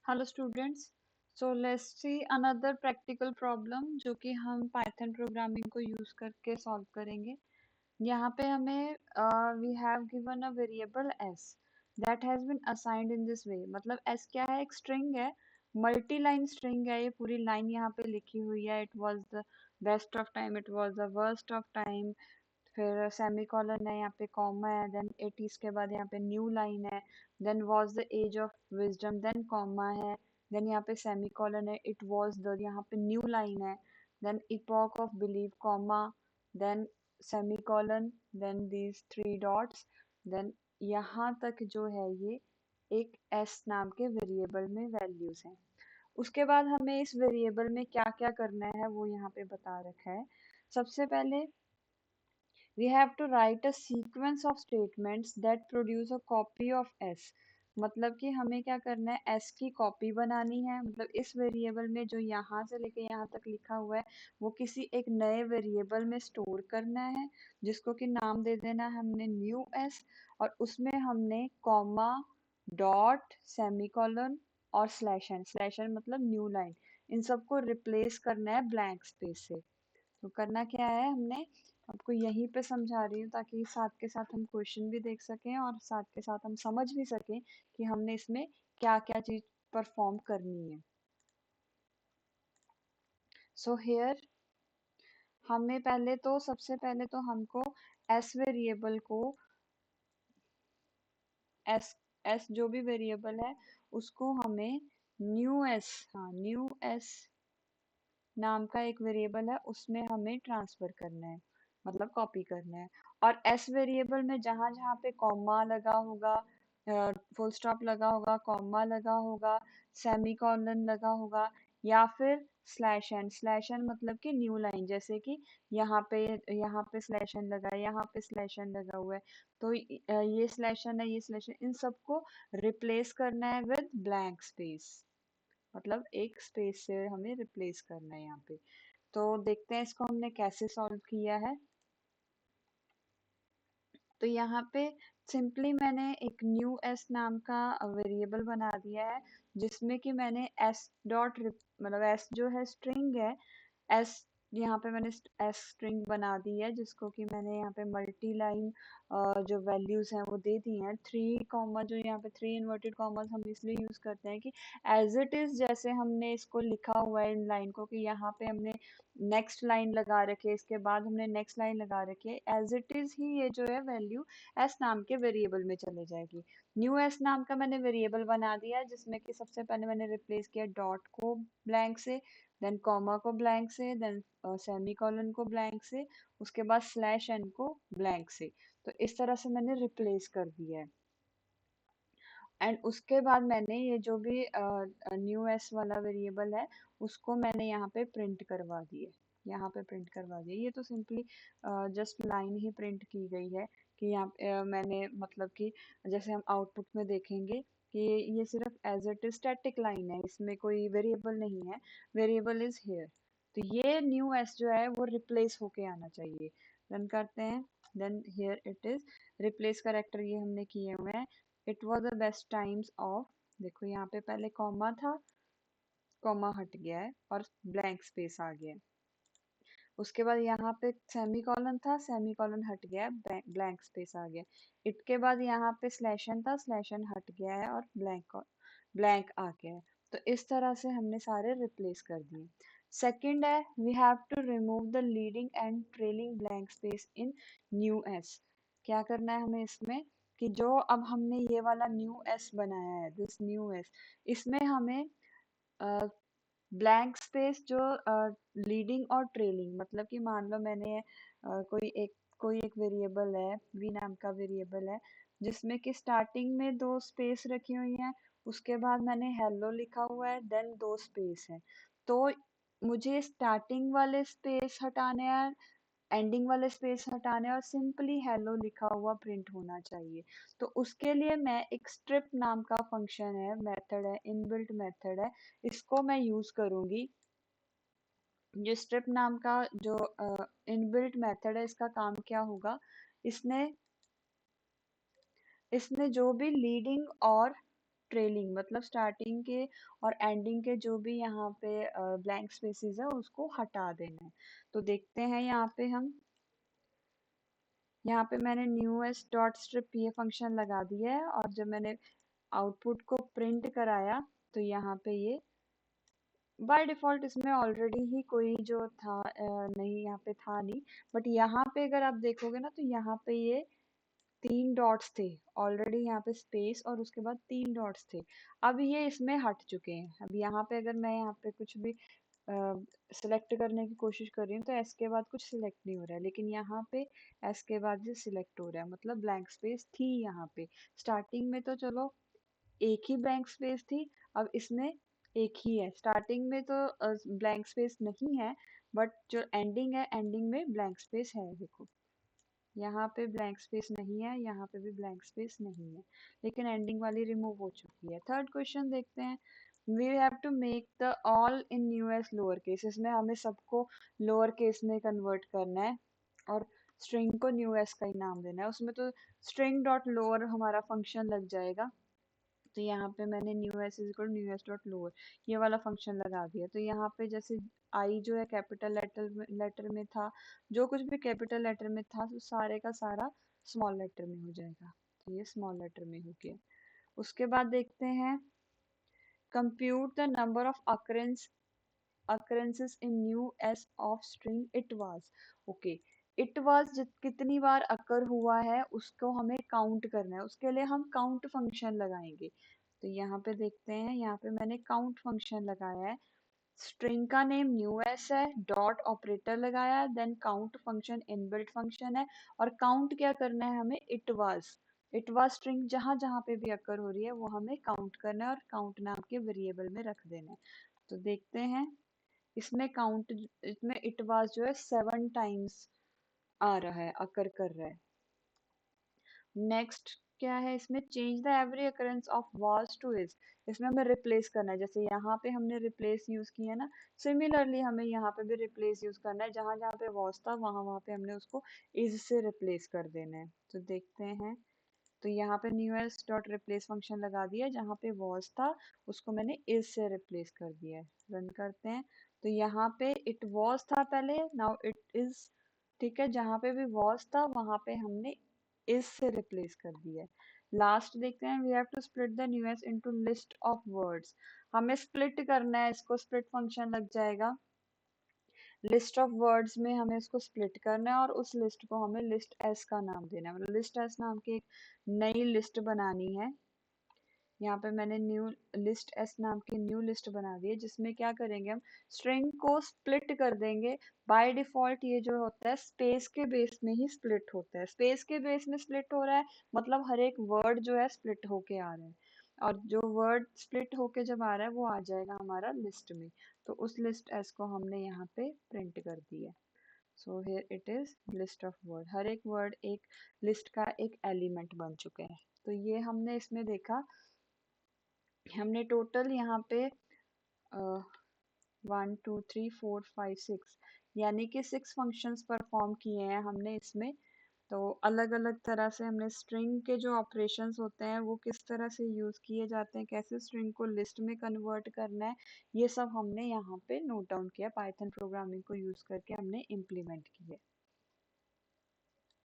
Hello students. So let's see another practical problem जो कि हम पाइथन प्रोग्रामिंग को यूज करके सॉल्व करेंगे। यहाँ पे हमें we have given a variable s that has been assigned in this way. मतलब s क्या है? एक स्ट्रिंग है, मल्टी लाइन स्ट्रिंग है। ये पूरी लाइन यहाँ पे लिखी हुई है। It was the best of time, it was the worst of time, फिर सेमी कॉलन है, यहाँ पे कॉमा है, देन 80s के बाद यहाँ पे न्यू लाइन है, then was the age of wisdom, then comma है, देन यहाँ पे सेमी कॉलन है, इट वाज द, यहाँ पे न्यू लाइन है, then epoch of belief, comma, then semicolon, then these three dots, then यहाँ तक जो है ये एक एस नाम के वेरिएबल में वैल्यूज हैं। उसके बाद हमें इस वेरिएबल में क्या क्या करना है वो यहाँ पे बता रखा है। सबसे पहले we have to write a sequence of statements that produce a copy of s। मतलब कि हमें क्या करना है, s की कॉपी बनानी है। मतलब इस वेरिएबल में जो यहाँ से लेके यहाँ तक लिखा हुआ है वो किसी एक नए वेरिएबल में स्टोर करना है, जिसको कि नाम दे देना है हमने न्यू s। और उसमें हमने कॉमा, डॉट, सेमीकोलन और स्लैश एन मतलब न्यू लाइन, इन सबको रिप्लेस करना है ब्लैंक स्पेस से। तो करना क्या है, हमने आपको यहीं पे समझा रही हूँ ताकि साथ के साथ हम क्वेश्चन भी देख सकें और साथ के साथ हम समझ भी सकें कि हमने इसमें क्या क्या चीज परफॉर्म करनी है। सो हियर हमें सबसे पहले तो हमको एस वेरिएबल को, एस एस जो भी वेरिएबल है उसको हमें न्यू एस, हाँ न्यू एस नाम का एक वेरिएबल है उसमें हमें ट्रांसफर करना है, मतलब कॉपी करना है। और एस वेरिएबल में जहां जहां पे कॉमा लगा होगा, फुल स्टॉप लगा होगा, कॉमा लगा होगा, सेमी कॉलन लगा होगा, या फिर स्लैश एन मतलब कि न्यू लाइन, जैसे कि यहाँ पे स्लैश एन लगा है, यहाँ पे स्लैश एन लगा हुआ है, तो ये स्लैश एन है, ये स्लैश एन, इन सबको रिप्लेस करना है विद ब्लैंक स्पेस। मतलब एक स्पेस से हमें रिप्लेस करना है यहाँ पे। तो देखते हैं इसको हमने कैसे सॉल्व किया है। तो यहाँ पे सिंपली मैंने एक न्यू एस नाम का वेरिएबल बना दिया है, जिसमें कि मैंने एस डॉट मतलब एस जो है स्ट्रिंग है, एस यहाँ पे मैंने एस स्ट्रिंग बना दी है, जिसको कि मैंने यहाँ पे मल्टी लाइन जो वैल्यूज हैं वो दे दी हैं। थ्री कॉमा, जो यहाँ पे थ्री इन्वर्टेड कॉमर्स हम इसलिए यूज करते हैं कि एज इट इज जैसे हमने इसको लिखा हुआ है इन लाइन को, कि यहाँ पे हमने नेक्स्ट लाइन लगा रखी है, इसके बाद हमने नेक्स्ट लाइन लगा रखी है, एज इट इज ही ये जो है वैल्यू एस नाम के वेरिएबल में चले जाएगी। न्यू एस नाम का मैंने वेरिएबल बना दिया है, जिसमें कि सबसे पहले मैंने रिप्लेस किया डॉट को ब्लैंक से, देन कॉमा को ब्लैंक से, देन सेमी कॉलन को ब्लैंक से, उसके बाद स्लैश एन को ब्लैंक से। तो इस तरह से मैंने रिप्लेस कर दिया है। एंड उसके बाद मैंने ये जो भी न्यू एस वाला वेरिएबल है उसको मैंने यहाँ पे प्रिंट करवा दिए, यहाँ पे प्रिंट करवा दिए। ये तो सिंपली जस्ट लाइन ही प्रिंट की गई है कि यहाँ मैंने मतलब कि जैसे हम आउटपुट में देखेंगे कि ये सिर्फ as it is static line है, इसमें कोई वेरिएबल नहीं है, वेरिएबल इज हेयर। तो ये न्यू एस जो है वो रिप्लेस होके आना चाहिए। रन करते हैं, then here it is replace character ये हमने किए हुए हैं। It was the best times of, देखो यहाँ पे पहले कॉमा था, कॉमा हट गया है और ब्लैंक स्पेस आ गया है। उसके बाद यहाँ पे सेमी कॉलन था, सेमी कॉलन हट गया है, ब्लैंक स्पेस आ गया। इट के बाद यहाँ पे स्लैशन था, स्लैशन हट गया है और ब्लैंक आ गया है। तो इस तरह से हमने सारे रिप्लेस कर दिए। सेकंड है, we have to remove the leading and trailing blank space in new S. क्या करना है हमें इसमें, कि जो अब हमने ये वाला न्यू एस बनाया है, दिस न्यू एस, इसमें हमें ब्लैंक स्पेस जो लीडिंग और ट्रेलिंग, मतलब कि मान लो मैंने कोई एक वेरिएबल है, वी नाम का वेरिएबल है, जिसमें कि स्टार्टिंग में दो स्पेस रखी हुई हैं, उसके बाद मैंने हेलो लिखा हुआ है, देन दो स्पेस है। तो मुझे स्टार्टिंग वाले स्पेस हटाने हैं, एंडिंग वाले स्पेस हटाने, और सिंपली हेलो लिखा हुआ प्रिंट होना चाहिए। तो उसके लिए मैं एक स्ट्रिप नाम का फंक्शन है, मेथड है, इनबिल्ट मेथड है, इसको मैं यूज करूंगी। जो स्ट्रिप नाम का जो इनबिल्ट मेथड है, इसका काम क्या होगा, इसने इसने जो भी लीडिंग और ट्रेलिंग मतलब स्टार्टिंग के और एंडिंग के जो भी यहाँ पे ब्लैंक स्पेसेस है उसको हटा देना है। तो देखते हैं यहाँ पे मैंने न्यू एस डॉट स्ट्रिप ये फंक्शन लगा दिया है और जब मैंने आउटपुट को प्रिंट कराया तो यहाँ पे ये बाय डिफॉल्ट इसमें ऑलरेडी ही कोई जो था नहीं, यहाँ पे था नहीं। बट यहाँ पे अगर आप देखोगे ना तो यहाँ पे ये 3 डॉट्स थे ऑलरेडी, यहाँ पे स्पेस और उसके बाद 3 डॉट्स थे। अब ये इसमें हट चुके हैं। अब यहाँ पे अगर मैं यहाँ पे कुछ भी सिलेक्ट करने की कोशिश कर रही हूँ तो एस के बाद कुछ सिलेक्ट नहीं हो रहा है, लेकिन यहाँ पे एस के बाद ये सिलेक्ट हो रहा है, मतलब ब्लैंक स्पेस थी यहाँ पे। स्टार्टिंग में तो चलो एक ही ब्लैंक स्पेस थी, अब इसमें एक ही है। स्टार्टिंग में तो ब्लैंक स्पेस नहीं है, बट जो एंडिंग है एंडिंग में ब्लैंक स्पेस है। देखो यहाँ पे ब्लैंक स्पेस नहीं है, यहाँ पे भी ब्लैंक स्पेस नहीं है, लेकिन एंडिंग वाली रिमूव हो चुकी है। थर्ड क्वेश्चन देखते हैं। We have to make the all in US lower case, इसमें हमें सबको लोअर केस में कन्वर्ट करना है और स्ट्रिंग को न्यू एस का ही नाम देना है। उसमें तो स्ट्रिंग डॉट लोअर हमारा फंक्शन लग जाएगा। तो यहाँ पे मैंने new S is equal new S dot lower ये वाला फंक्शन लगा दिया। तो यहाँ पे जैसे आई जो है कैपिटल लेटर में था, जो कुछ भी कैपिटल लेटर में था तो सारे का सारा स्मॉल लेटर में हो जाएगा। तो ये स्मॉल लेटर में हो गया। उसके बाद देखते हैं compute the number of occurrences in new s of string it was। Okay, it was कितनी बार अकर हुआ है उसको हमें काउंट करना है, उसके लिए हम काउंट फंक्शन लगाएंगे। तो यहाँ पे देखते हैं, यहाँ पे मैंने काउंट फंक्शन लगाया है। स्ट्रिंग का नेम न्यू एस है, डॉट ऑपरेटर लगाया है, then count function inbuilt function है और काउंट क्या करना है हमें, इट वाज स्ट्रिंग जहां जहां पे भी अकर हो रही है वो हमें काउंट करना है और काउंट नाम के वेरिएबल में रख देना है। तो देखते हैं इसमें इट वाज जो है 7 टाइम्स आ रहा है, अकर कर रहा है। नेक्स्ट क्या है इसमें, change the every occurrence of was two is, इसमें हमें रिप्लेस करना है। जैसे यहाँ पे हमने रिप्लेस यूज किया ना, सिमिलरली हमें यहाँ पे भी रिप्लेस यूज करना है। जहां जहां पे वाज था वहां वहां पे हमने उसको इज से रिप्लेस कर देना है। तो देखते हैं, तो यहाँ पे new S dot replace function लगा दिया, जहाँ पे वॉज था उसको मैंने इज से रिप्लेस कर दिया है। रन करते हैं तो यहाँ पे इट वॉज था पहले, नाउ इट इज। ठीक है, जहाँ पे भी वॉज था वहां पे हमने इज से रिप्लेस कर दिया है। लास्ट देखते हैं, we have to split the new S into list of words. हमें स्प्लिट करना है इसको, स्प्लिट फंक्शन लग जाएगा। लिस्ट ऑफ वर्ड्स में हमें इसको स्प्लिट करना है और उस लिस्ट को हमें लिस्ट एस का नाम देना है, मतलब लिस्ट एस नाम की एक नई लिस्ट बनानी है। यहाँ पे मैंने न्यू लिस्ट एस नाम की न्यू लिस्ट बना दी है, जिसमें क्या करेंगे हम स्ट्रिंग को स्प्लिट कर देंगे। बाय डिफॉल्ट ये जो होता है स्पेस के बेस में ही स्प्लिट होता है, स्पेस के बेस में स्प्लिट हो रहा है, मतलब हर एक वर्ड जो है स्प्लिट होके आ रहा है। और जो वर्ड स्प्लिट होके जब आ रहा है वो आ जाएगा हमारा लिस्ट में। तो उस लिस्ट एस को हमने यहाँ पे प्रिंट कर दिया। So here it is list of word, हर एक वर्ड एक लिस्ट का एक एलिमेंट बन चुके हैं। तो ये हमने इसमें देखा, हमने टोटल यहाँ पे 1 2 3 4 5 6 यानी कि 6 फंक्शंस परफॉर्म किए हैं हमने इसमें। तो अलग अलग तरह से हमने स्ट्रिंग के जो ऑपरेशंस होते हैं वो किस तरह से यूज किए जाते हैं, कैसे स्ट्रिंग को लिस्ट में कन्वर्ट करना है, ये सब हमने यहाँ पे नोट डाउन किया, पाइथन प्रोग्रामिंग को यूज करके हमने इम्प्लीमेंट किया।